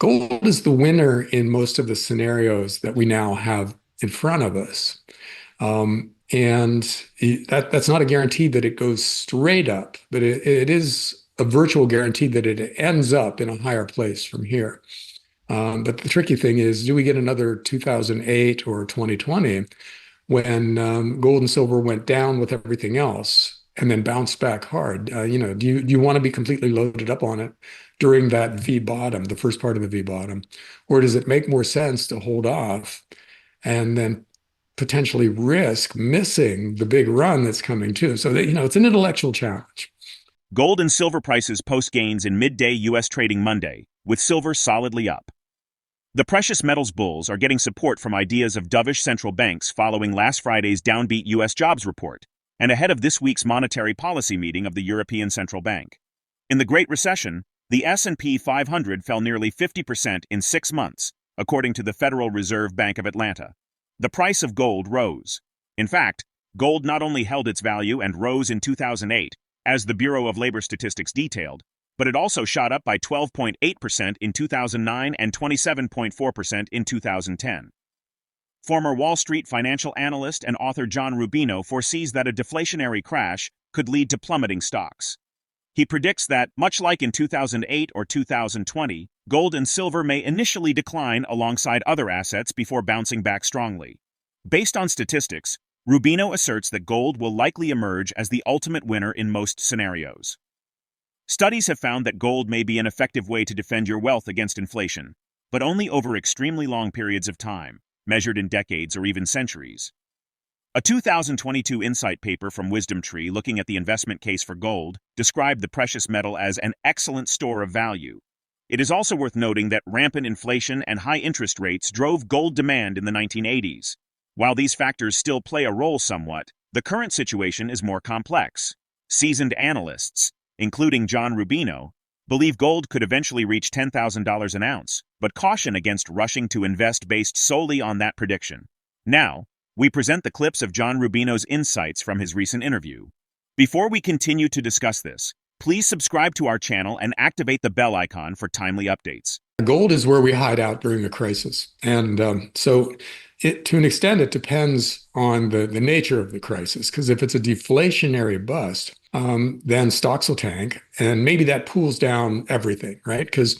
Gold is the winner in most of the scenarios that we now have in front of us. And that's not a guarantee that it goes straight up, but it is a virtual guarantee that it ends up in a higher place from here. But the tricky thing is, do we get another 2008 or 2020 when gold and silver went down with everything else and then bounced back hard? Do you want to be completely loaded up on it during that V bottom, the first part of the V bottom, or does it make more sense to hold off and then potentially risk missing the big run that's coming too? So that, it's an intellectual challenge. Gold and silver prices post gains in midday U.S. trading Monday, with silver solidly up. The precious metals bulls are getting support from ideas of dovish central banks following last Friday's downbeat U.S. jobs report and ahead of this week's monetary policy meeting of the European Central Bank. In the Great Recession, the S&P 500 fell nearly 50% in 6 months, according to the Federal Reserve Bank of Atlanta. The price of gold rose. In fact, gold not only held its value and rose in 2008, as the Bureau of Labor Statistics detailed, but it also shot up by 12.8% in 2009 and 27.4% in 2010. Former Wall Street financial analyst and author John Rubino foresees that a deflationary crash could lead to plummeting stocks. He predicts that, much like in 2008 or 2020, gold and silver may initially decline alongside other assets before bouncing back strongly. Based on statistics, Rubino asserts that gold will likely emerge as the ultimate winner in most scenarios. Studies have found that gold may be an effective way to defend your wealth against inflation, but only over extremely long periods of time, measured in decades or even centuries. A 2022 insight paper from Wisdom Tree looking at the investment case for gold described the precious metal as an excellent store of value. It is also worth noting that rampant inflation and high interest rates drove gold demand in the 1980s. While these factors still play a role somewhat, the current situation is more complex. Seasoned analysts, including John Rubino, believe gold could eventually reach $10,000 an ounce, but caution against rushing to invest based solely on that prediction. Now, we present the clips of John Rubino's insights from his recent interview. Before we continue to discuss this, please subscribe to our channel and activate the bell icon for timely updates. Gold is where we hide out during a crisis. And to an extent, it depends on the nature of the crisis. Because if it's a deflationary bust, then stocks will tank. And maybe that pulls down everything, right? Because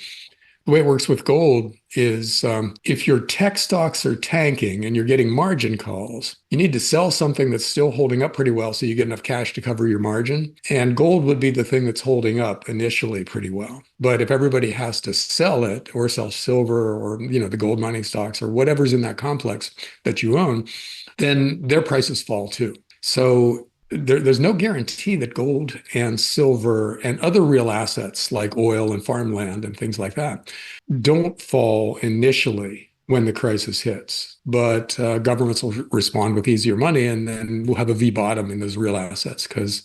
the way it works with gold is if your tech stocks are tanking and you're getting margin calls, you need to sell something that's still holding up pretty well so you get enough cash to cover your margin. And gold would be the thing that's holding up initially pretty well. But if everybody has to sell it or sell silver or the gold mining stocks or whatever's in that complex that you own, then their prices fall too. So there's no guarantee that gold and silver and other real assets like oil and farmland and things like that don't fall initially when the crisis hits. But governments will respond with easier money, and then we'll have a V bottom in those real assets because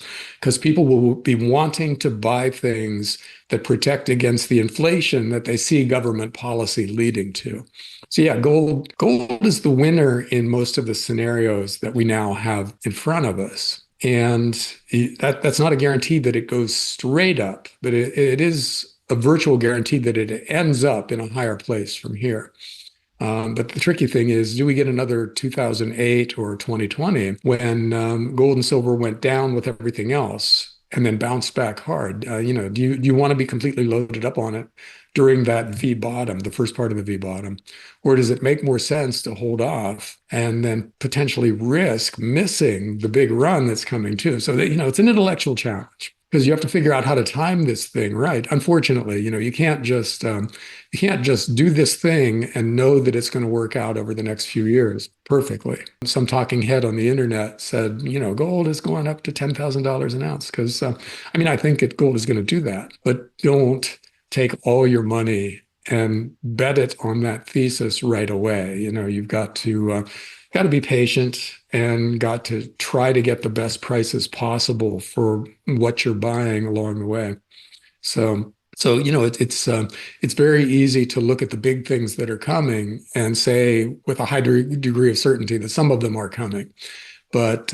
people will be wanting to buy things that protect against the inflation that they see government policy leading to. So yeah, gold is the winner in most of the scenarios that we now have in front of us. And that's not a guarantee that it goes straight up, but it is a virtual guarantee that it ends up in a higher place from here. But the tricky thing is, do we get another 2008 or 2020 when gold and silver went down with everything else and then bounced back hard? Do you want to be completely loaded up on it during that V bottom, the first part of the V bottom, or does it make more sense to hold off and then potentially risk missing the big run that's coming too? So that, it's an intellectual challenge because you have to figure out how to time this thing right. Unfortunately, you can't just do this thing and know that it's going to work out over the next few years perfectly. Some talking head on the internet said, gold is going up to $10,000 an ounce because, I think gold is going to do that, but don't take all your money and bet it on that thesis right away. You've got to be patient and got to try to get the best prices possible for what you're buying along the way. So it's very easy to look at the big things that are coming and say with a high degree of certainty that some of them are coming, but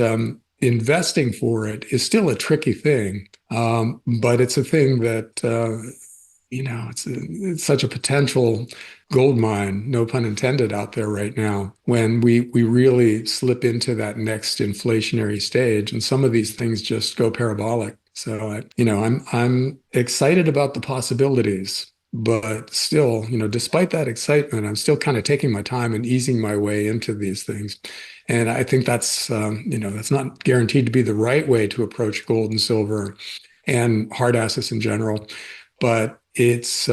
investing for it is still a tricky thing. But it's a thing that it's such a potential gold mine, no pun intended, out there right now when we really slip into that next inflationary stage and some of these things just go parabolic. So I'm excited about the possibilities, but still, despite that excitement, I'm still kind of taking my time and easing my way into these things. And I think that's not guaranteed to be the right way to approach gold and silver and hard assets in general, but it's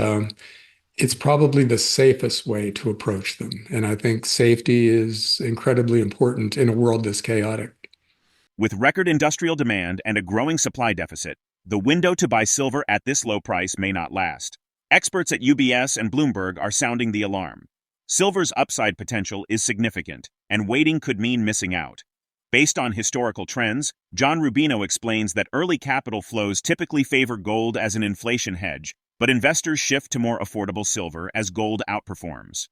probably the safest way to approach them. And I think safety is incredibly important in a world this chaotic. With record industrial demand and a growing supply deficit, the window to buy silver at this low price may not last. Experts at UBS and Bloomberg are sounding the alarm. Silver's upside potential is significant, and waiting could mean missing out. Based on historical trends, John Rubino explains that early capital flows typically favor gold as an inflation hedge, but investors shift to more affordable silver as gold outperforms.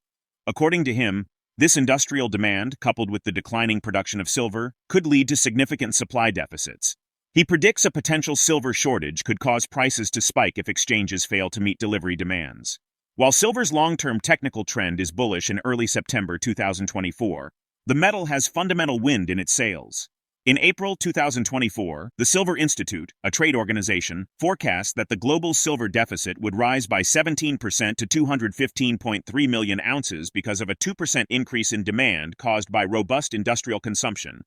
According to him, this industrial demand, coupled with the declining production of silver, could lead to significant supply deficits. He predicts a potential silver shortage could cause prices to spike if exchanges fail to meet delivery demands. While silver's long-term technical trend is bullish in early September 2024, the metal has fundamental wind in its sails. In April 2024, the Silver Institute, a trade organization, forecast that the global silver deficit would rise by 17% to 215.3 million ounces because of a 2% increase in demand caused by robust industrial consumption,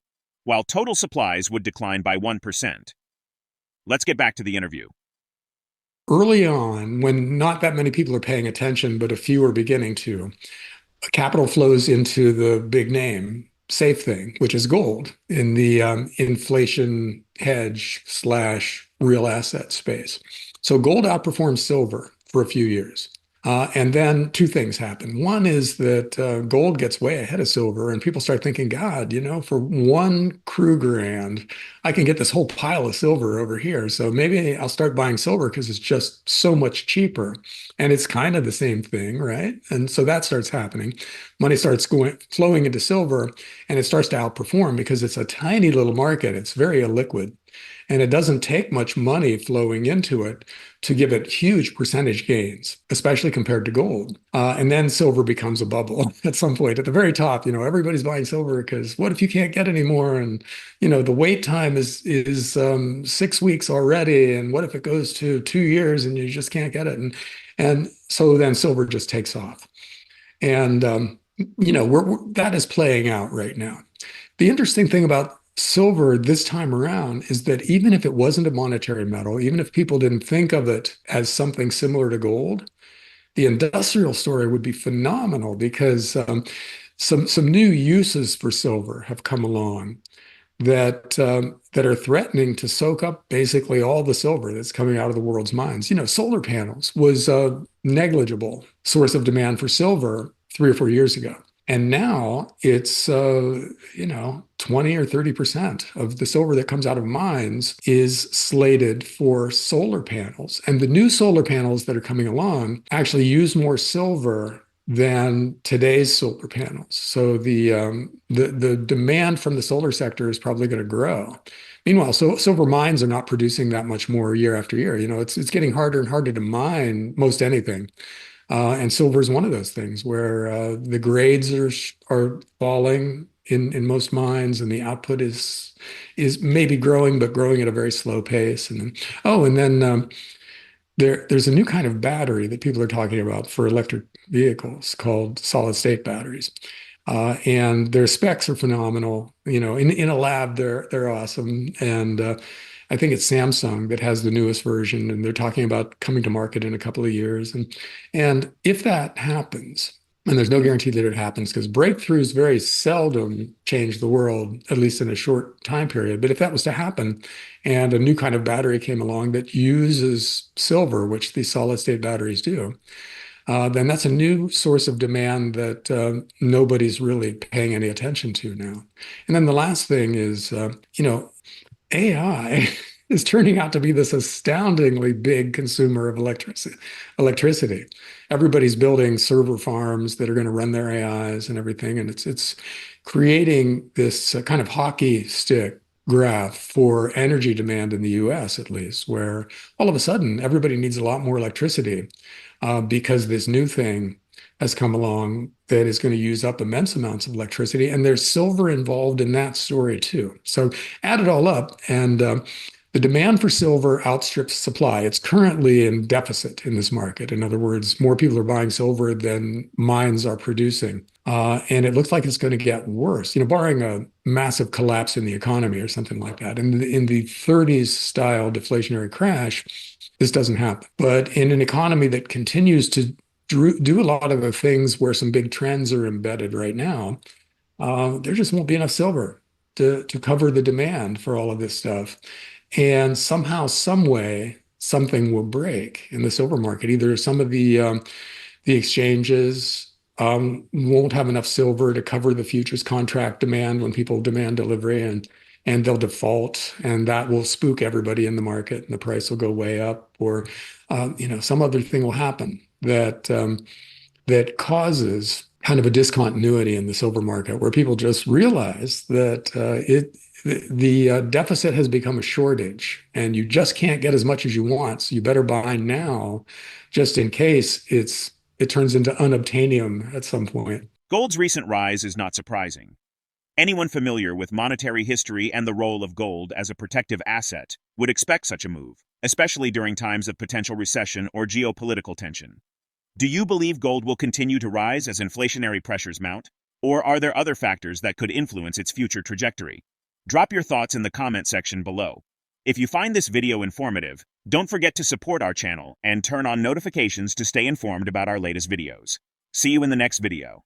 while total supplies would decline by 1%. Let's get back to the interview. Early on, when not that many people are paying attention, but a few are beginning to, capital flows into the big name safe thing, which is gold in the inflation hedge slash real asset space. So gold outperforms silver for a few years. And then two things happen. One is that gold gets way ahead of silver, and people start thinking, God, for 1 Krugerrand, I can get this whole pile of silver over here. So maybe I'll start buying silver because it's just so much cheaper. And it's kind of the same thing, right? And so that starts happening. Money starts flowing into silver, and it starts to outperform because it's a tiny little market. It's very illiquid. And it doesn't take much money flowing into it to give it huge percentage gains, especially compared to gold. And then silver becomes a bubble at some point. At the very top, everybody's buying silver because what if you can't get any more? And the wait time is 6 weeks already. And what if it goes to 2 years and you just can't get it? And so then silver just takes off. And that is playing out right now. The interesting thing about silver this time around is that even if it wasn't a monetary metal, even if people didn't think of it as something similar to gold, the industrial story would be phenomenal because some new uses for silver have come along that are threatening to soak up basically all the silver that's coming out of the world's mines. Solar panels was a negligible source of demand for silver 3 or 4 years ago. And now it's, 20 or 30% of the silver that comes out of mines is slated for solar panels. And the new solar panels that are coming along actually use more silver than today's solar panels. So the demand from the solar sector is probably going to grow. Meanwhile, silver mines are not producing that much more year after year. It's getting harder and harder to mine most anything. And silver is one of those things where the grades are falling in most mines, and the output is maybe growing, but growing at a very slow pace. And then there's a new kind of battery that people are talking about for electric vehicles called solid state batteries. And their specs are phenomenal. In a lab, they're awesome. And I think it's Samsung that has the newest version, and they're talking about coming to market in a couple of years. And if that happens, and there's no guarantee that it happens because breakthroughs very seldom change the world, at least in a short time period. But if that was to happen, and a new kind of battery came along that uses silver, which these solid state batteries do, then that's a new source of demand that nobody's really paying any attention to now. And then the last thing is, AI is turning out to be this astoundingly big consumer of electricity. Everybody's building server farms that are going to run their AIs and everything, and it's creating this kind of hockey stick graph for energy demand in the US, at least, where all of a sudden everybody needs a lot more electricity because this new thing has come along that is going to use up immense amounts of electricity. And there's silver involved in that story too. So add it all up, and the demand for silver outstrips supply. It's currently in deficit in this market. In other words, more people are buying silver than mines are producing. And it looks like it's going to get worse, barring a massive collapse in the economy or something like that. In the 30s style deflationary crash, this doesn't happen. But in an economy that continues to do a lot of the things where some big trends are embedded right now, there just won't be enough silver to cover the demand for all of this stuff. And somehow, some way, something will break in the silver market. Either some of the exchanges won't have enough silver to cover the futures contract demand when people demand delivery, and they'll default, and that will spook everybody in the market, and the price will go way up, or some other thing will happen that causes kind of a discontinuity in the silver market, where people just realize that the deficit has become a shortage, and you just can't get as much as you want. So you better buy now, just in case it turns into unobtainium at some point. Gold's recent rise is not surprising. Anyone familiar with monetary history and the role of gold as a protective asset would expect such a move, especially during times of potential recession or geopolitical tension. Do you believe gold will continue to rise as inflationary pressures mount, or are there other factors that could influence its future trajectory? Drop your thoughts in the comment section below. If you find this video informative, don't forget to support our channel and turn on notifications to stay informed about our latest videos. See you in the next video.